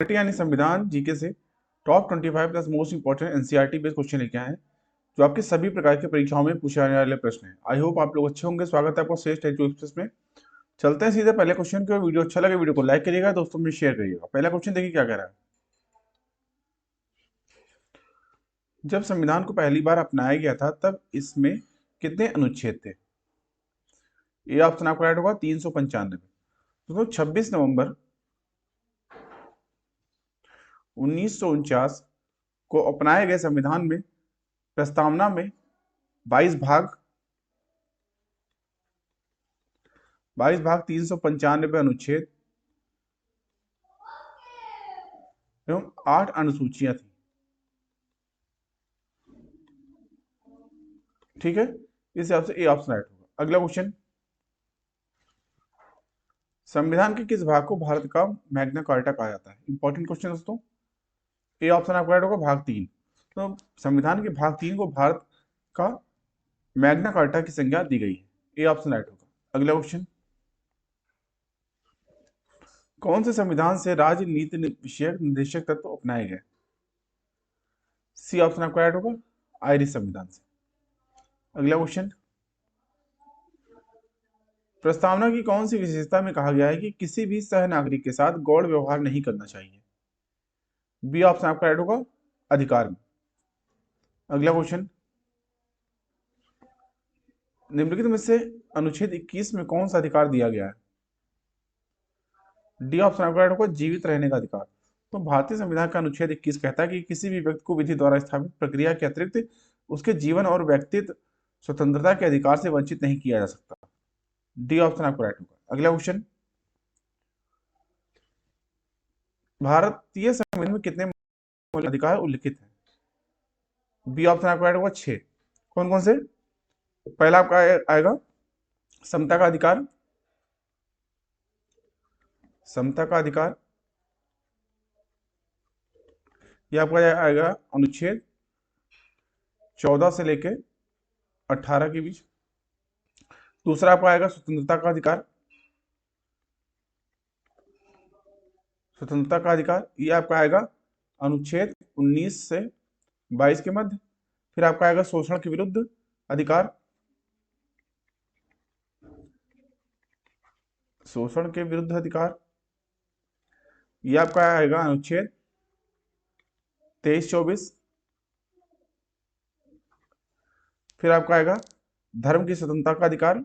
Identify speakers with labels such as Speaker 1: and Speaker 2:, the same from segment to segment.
Speaker 1: यानी संविधान जीके से top 25 plus most important NCERT based question लेके आए हैं जो आपके सभी प्रकार की परीक्षाओं में पूछे जाने वाले प्रश्न हैं। आई होप आप लोग अच्छे होंगे। स्वागत है आपका श्रेष्ठ एजुकेशन एक्सप्रेस में। चलते हैं सीधे पहले क्वेश्चन की। वीडियो अच्छा लगे वीडियो को लाइक करिएगा, दोस्तों में शेयर करिएगा। पहला क्वेश्चन देखिए क्या कह रहा है। जब संविधान को पहली बार अपनाया गया था तब इसमें कितने अनुच्छेद थे? ये ऑप्शन आपका राइट होगा 395। दोस्तों 26 नवंबर 1949 को अपनाए गए संविधान में प्रस्तावना में 22 भाग 395 अनुच्छेद एवं 8 अनुसूचियां थी। ठीक है, इस हिसाब से ए ऑप्शन राइट होगा। अगला क्वेश्चन, संविधान के किस भाग को भारत का मैग्ना कार्टा कहा जाता है? इंपॉर्टेंट क्वेश्चन दोस्तों। ए ऑप्शन आपका राइट होगा भाग 3। तो संविधान के भाग 3 को भारत का मैग्ना कार्टा की संज्ञा दी गई है। ए ऑप्शन राइट होगा। अगला क्वेश्चन, कौन से संविधान से राजनीति विषयक निर्देशक तत्व अपनाए गए? सी ऑप्शन आपका राइट होगा आयरिश संविधान से। अगला क्वेश्चन, प्रस्तावना की कौन सी विशेषता में कहा गया है कि किसी भी सह नागरिक के साथ गौण व्यवहार नहीं करना चाहिए? बी ऑप्शन आपका राइट होगा अधिकार में। अगला क्वेश्चन, निम्नलिखित में से अनुच्छेद 21 में कौन सा अधिकार दिया गया है? डी ऑप्शन आपका राइट होगा जीवित रहने का अधिकार। तो भारतीय संविधान का अनुच्छेद 21 कहता है कि किसी भी व्यक्ति को विधि द्वारा स्थापित प्रक्रिया के अतिरिक्त उसके जीवन और व्यक्तित्व स्वतंत्रता के अधिकार से वंचित नहीं किया जा सकता। डी ऑप्शन आपका राइट होगा। अगला क्वेश्चन, भारतीय संविधान में कितने मौलिक अधिकार उल्लिखित हैं? बी ऑप्शन आपका राइट होगा 6। कौन कौन से? पहला आपका आएगा समता का अधिकार, समता का अधिकार, यह आपका आएगा अनुच्छेद 14 से लेके 18 के बीच। दूसरा आपका आएगा स्वतंत्रता का अधिकार, स्वतंत्रता का अधिकार ये आपका आएगा अनुच्छेद 19 से 22 के मध्य। फिर आपका आएगा शोषण के विरुद्ध अधिकार, शोषण के विरुद्ध अधिकार ये आपका आएगा अनुच्छेद 23-24। फिर आपका आएगा धर्म की स्वतंत्रता का अधिकार,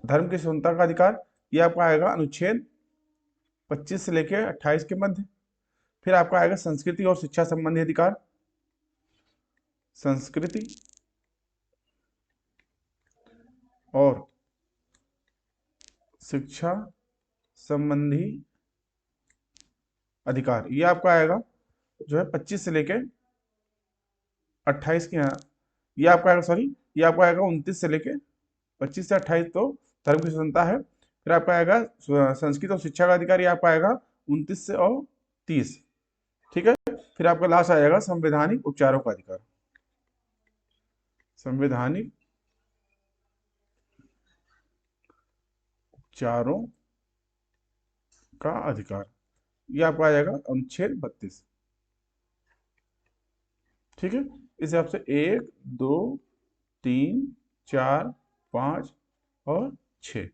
Speaker 1: धर्म की स्वतंत्रता का अधिकार ये आपका आएगा अनुच्छेद 25 से लेकर 28 के मध्य। फिर आपका आएगा संस्कृति और शिक्षा संबंधी अधिकार, संस्कृति और शिक्षा संबंधी अधिकार ये आपका आएगा जो है 25 से लेके 28 के यहाँ। ये आपका आएगा सॉरी ये आपका आएगा 29 से लेके 25 से 28 तो धर्म की स्वतंत्रता है। फिर आपका आएगा संस्कृत और शिक्षा का अधिकार ये आपका आएगा 29 से और 30। ठीक है, फिर आपका लास्ट आ जाएगा संवैधानिक उपचारों का अधिकार, संवैधानिक उपचारों का अधिकार ये आपका आ जाएगा अनुच्छेद 32। ठीक है, इस हिसाब से 1 2 3 4 5 और 6।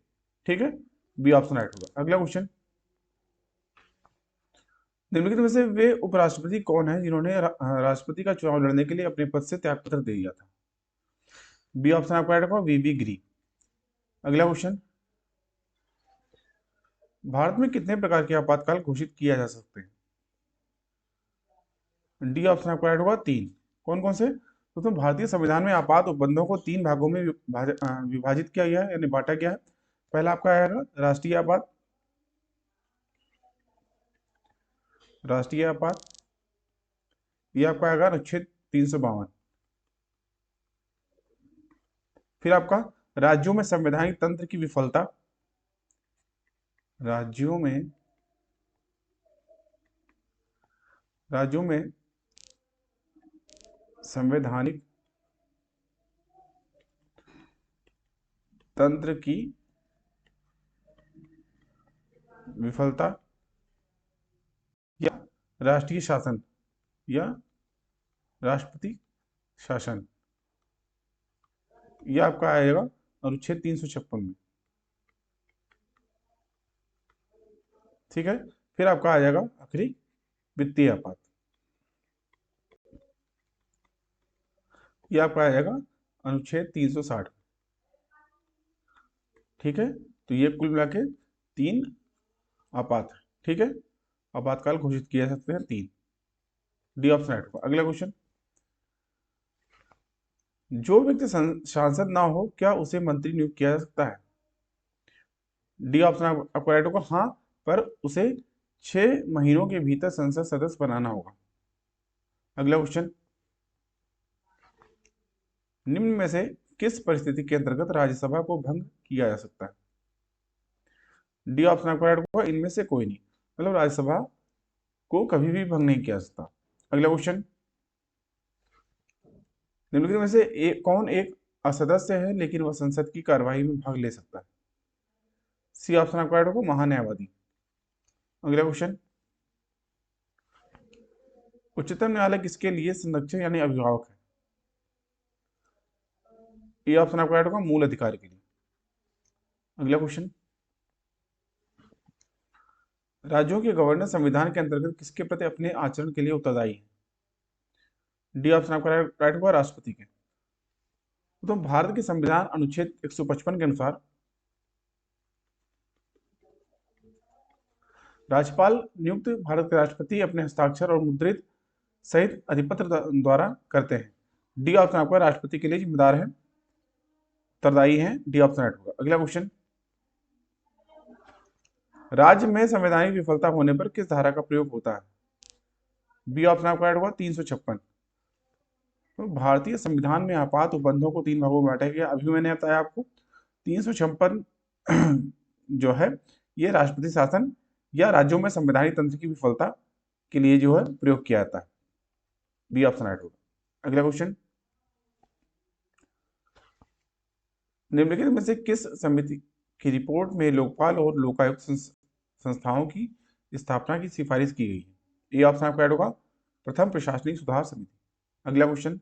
Speaker 1: ठीक है, बी ऑप्शन राइट होगा। अगला क्वेश्चन, निम्नलिखित में से वे उपराष्ट्रपति कौन है जिन्होंने राष्ट्रपति का चुनाव लड़ने के लिए अपने पद से त्यागपत्र दे दिया था? बी ऑप्शन आपका राइट होगा वीबी गिरी। अगला क्वेश्चन, भारत में कितने प्रकार के आपातकाल घोषित किया जा सकते हैं? डी ऑप्शन आपका राइट होगा 3। कौन कौन से? दोस्तों भारतीय संविधान में आपात उपबंधों को 3 भागों में विभाजित किया गया है यानी बांटा गया है। पहला आपका आएगा राष्ट्रीय आपात, राष्ट्रीय आपात ये आपका आएगा अनुच्छेद 352। फिर आपका राज्यों में संवैधानिक तंत्र की विफलता, राज्यों में संवैधानिक तंत्र की विफलता या राष्ट्रीय शासन या राष्ट्रपति शासन, यह आपका आएगा अनुच्छेद 356 में। ठीक है, फिर आपका आ जाएगा आखिरी वित्तीय आपात, यह आपका आ जाएगा अनुच्छेद 360। ठीक है, तो ये कुल मिला के 3 आपात है। ठीक है, आपातकाल घोषित किया जा सकते हैं 3। डी ऑप्शन राइट होगा। अगला क्वेश्चन, जो व्यक्ति सांसद ना हो क्या उसे मंत्री नियुक्त किया जा सकता है? डी ऑप्शन आपको राइट होगा, हाँ, पर उसे 6 महीनों के भीतर संसद सदस्य बनाना होगा। अगला क्वेश्चन, निम्न में से किस परिस्थिति के अंतर्गत राज्यसभा को भंग किया जा सकता है? डी ऑप्शन आपको राइट होगा, इनमें से कोई नहीं, मतलब राज्यसभा को कभी भी भंग नहीं किया जा सकता। अगला क्वेश्चन, निम्नलिखित में से कौन एक असदस्य है लेकिन वह संसद की कार्यवाही में भाग ले सकता है? सी ऑप्शन आपको राइट होगा, महान्यायवादी। अगला क्वेश्चन, उच्चतम न्यायालय किसके लिए संरक्षक यानी अभिभावक है? ए ऑप्शन आपको राइट होगा, मूल अधिकार के लिए। अगला क्वेश्चन, राज्यों के गवर्नर संविधान के अंतर्गत किसके प्रति अपने आचरण के लिए उत्तरदायी है? डी ऑप्शन आपका राइट होगा, राष्ट्रपति के। तो भारत के संविधान अनुच्छेद 155 के अनुसार राज्यपाल नियुक्त भारत के राष्ट्रपति अपने हस्ताक्षर और मुद्रित सहित अधिपत्र द्वारा करते हैं। डी ऑप्शन आपका राष्ट्रपति के लिए जिम्मेदार है, उत्तरदायी है। डी ऑप्शन राइट होगा। अगला क्वेश्चन, राज्य में संवैधानिक विफलता होने पर किस धारा का प्रयोग होता है? बी ऑप्शन आपका राइट होगा, 356। तो भारतीय संविधान में आपात उपबंधों को 3 भागों में बांटा गया। अभी मैंने बताया आपको 356 जो है ये राष्ट्रपति शासन या राज्यों में संवैधानिक तंत्र की विफलता के लिए जो है प्रयोग किया जाता है। बी ऑप्शन राइट होगा। अगला क्वेश्चन, निम्नलिखित में से किस समिति की रिपोर्ट में लोकपाल और लोकायुक्त संस्थाओं की स्थापना की सिफारिश की गई है? ए ऑप्शन आपका राइट होगा, प्रथम प्रशासनिक सुधार समिति। अगला क्वेश्चन,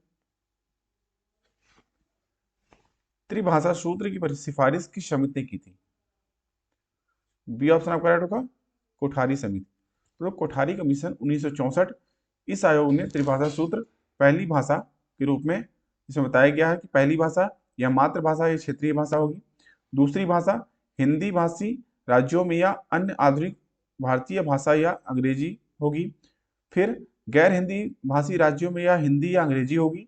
Speaker 1: त्रिभाषा सूत्र की सिफारिश किस समिति ने की थी? बी ऑप्शन आपका राइट होगा, कोठारी समिति। तो कोठारी कमीशन 1964, इस आयोग ने त्रिभाषा सूत्र पहली भाषा के रूप में इसमें बताया गया है कि पहली भाषा या मातृभाषा या क्षेत्रीय भाषा होगी, दूसरी भाषा हिंदी भाषी राज्यों में या अन्य आधुनिक भारतीय भाषा या अंग्रेजी होगी, फिर गैर हिंदी भाषी राज्यों में या हिंदी या अंग्रेजी होगी,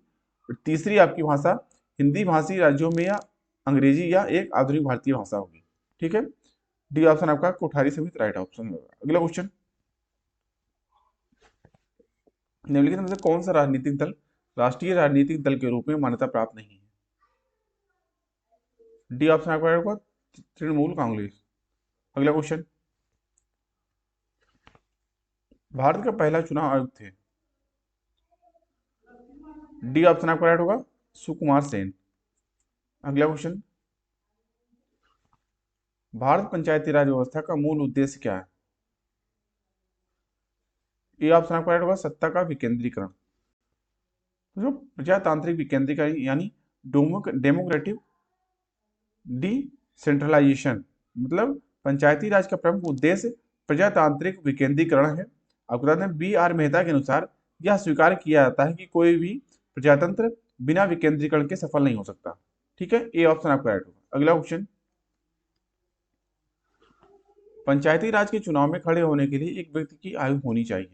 Speaker 1: और तीसरी आपकी भाषा हिंदी भाषी राज्यों में या अंग्रेजी या एक आधुनिक भारतीय भाषा होगी। ठीक है, डी ऑप्शन आपका कोठारी समिति राइट ऑप्शन होगा। अगला क्वेश्चन, निम्नलिखित में से कौन सा राजनीतिक दल राष्ट्रीय राजनीतिक दल के रूप में मान्यता प्राप्त नहीं है? डी ऑप्शन आपका राइट होगा, तृणमूल कांग्रेस। अगला क्वेश्चन, भारत का पहला चुनाव आयुक्त थे? डी ऑप्शन आपका राइट होगा, सुकुमार सेन। अगला क्वेश्चन, भारत पंचायती राज व्यवस्था का मूल उद्देश्य क्या है? ए ऑप्शन आपका राइट होगा, सत्ता का विकेंद्रीकरण। जो प्रजातांत्रिक विकेंद्रीकरण यानी डेमोक्रेटिक डिसेंट्रलाइजेशन, मतलब पंचायती राज का प्रमुख उद्देश्य प्रजातांत्रिक विकेंद्रीकरण है। आपको बता दें, बी आर मेहता के अनुसार यह स्वीकार किया जाता है कि कोई भी प्रजातंत्र बिना विकेंद्रीकरण के सफल नहीं हो सकता। ठीक है, ए ऑप्शन आपका राइट होगा। अगला क्वेश्चन, पंचायती राज के चुनाव में खड़े होने के लिए एक व्यक्ति की आयु होनी चाहिए?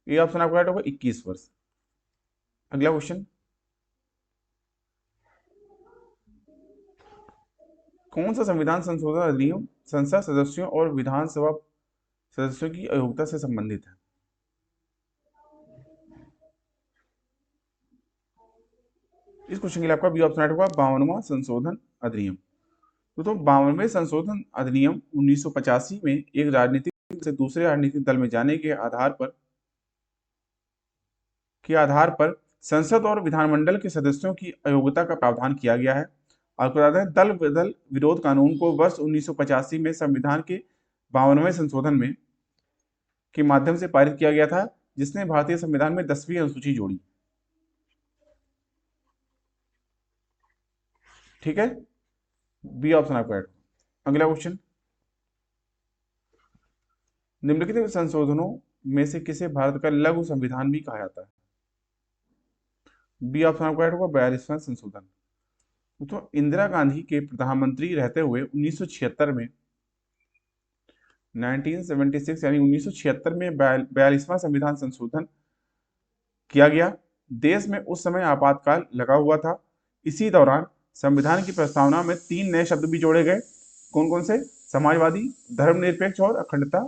Speaker 1: ए ऑप्शन आपका राइट होगा, 21 वर्ष। अगला क्वेश्चन, कौन सा संविधान संशोधन अधिनियम संसद सदस्यों और विधानसभा सदस्यों की अयोग्यता से संबंधित है? इस क्वेश्चन के लिए आपका बी ऑप्शन राइट होगा, 52वां संशोधन अधिनियम। तो 52वें संशोधन अधिनियम 1985 में एक राजनीतिक से दूसरे राजनीतिक दल में जाने के आधार पर संसद और विधानमंडल के सदस्यों की अयोग्यता का प्रावधान किया गया है। आपको बता दें दल बदल विरोध कानून को वर्ष 1985 में संविधान के 52वें संशोधन में के माध्यम से पारित किया गया था, जिसने भारतीय संविधान में 10वीं अनुसूची जोड़ी। ठीक है, बी ऑप्शन आपका ऐड। अगला क्वेश्चन, निम्नलिखित संशोधनों में से किसे भारत का लघु संविधान भी कहा जाता है? बी ऑप्शन आपका ऐड होगा 42वां संशोधन। तो इंदिरा गांधी के प्रधानमंत्री रहते हुए 1976 में 1976 यानी 1976 में 42वां संविधान संशोधन किया गया। देश में उस समय आपातकाल लगा हुआ था। इसी दौरान संविधान की प्रस्तावना में 3 नए शब्द भी जोड़े गए। कौन कौन से? समाजवादी, धर्मनिरपेक्ष और अखंडता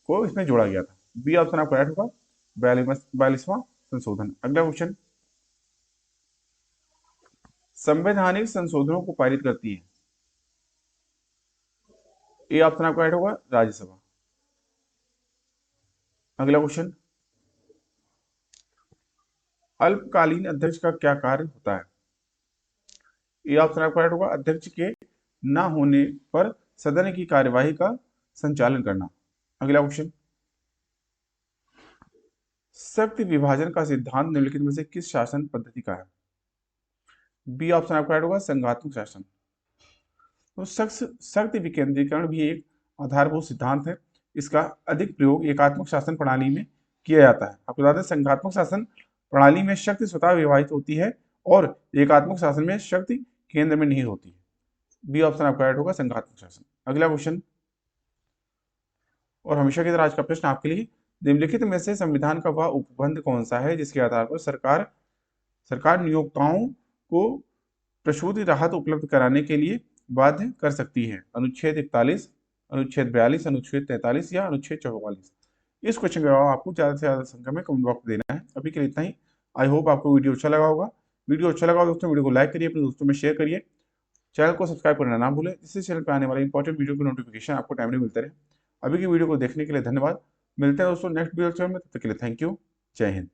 Speaker 1: को इसमें जोड़ा गया था। बी ऑप्शन आपका राइट होगा 42वां संशोधन। अगला क्वेश्चन, संवैधानिक संशोधनों को पारित करती है। ए ऑप्शन आपका राइट होगा राज्यसभा। अगला क्वेश्चन, अल्पकालीन अध्यक्ष का क्या कार्य होता है? ए ऑप्शन आपका राइट होगा अध्यक्ष के न होने पर सदन की कार्यवाही का संचालन करना। अगला क्वेश्चन, शक्ति विभाजन का सिद्धांत निम्नलिखित में से किस शासन पद्धति का है? बी ऑप्शन आपका राइट होगा संघात्मक शासन। तो शक्ति विकेंद्रीकरण भी एक आधारभूत सिद्धांत है। इसका अधिक प्रयोग एकात्मक शासन प्रणाली में किया जाता है। आपको बता दें संघात्मक शासन प्रणाली में शक्ति स्वतः विभाजित होती है और एकात्मक शासन में शक्ति केंद्र में निहित होती है। बी ऑप्शन आपका राइट होगा संघात्मक शासन। अगला क्वेश्चन, और हमेशा की तरह आज का प्रश्न आपके लिए, निम्नलिखित में से संविधान का वह उपबंध कौन सा है जिसके आधार पर सरकार नियोक्ताओं को प्रसूति राहत उपलब्ध कराने के लिए बाध्य कर सकती है? अनुच्छेद 41, अनुच्छेद 42, अनुच्छेद 43 या अनुच्छेद 44? इस क्वेश्चन का जवाब आपको ज्यादा से ज्यादा संख्या में कमेंट बॉक्स में देना है। अभी के लिए इतना ही। आई होप आपको वीडियो अच्छा लगा होगा। वीडियो अच्छा लगा दोस्तों, वीडियो को लाइक करिए, अपने दोस्तों में शेयर करिए, चैनल को सब्सक्राइब करना ना भूलें, जिससे चैनल पर आने वाले इंपॉर्टेंट वीडियो की नोटिफिकेशन आपको टाइमली मिलते रहे। अभी की वीडियो को देखने के लिए धन्यवाद। मिलते हैं दोस्तों नेक्स्ट वीडियो में, तब तक के लिए थैंक यू। जय हिंद।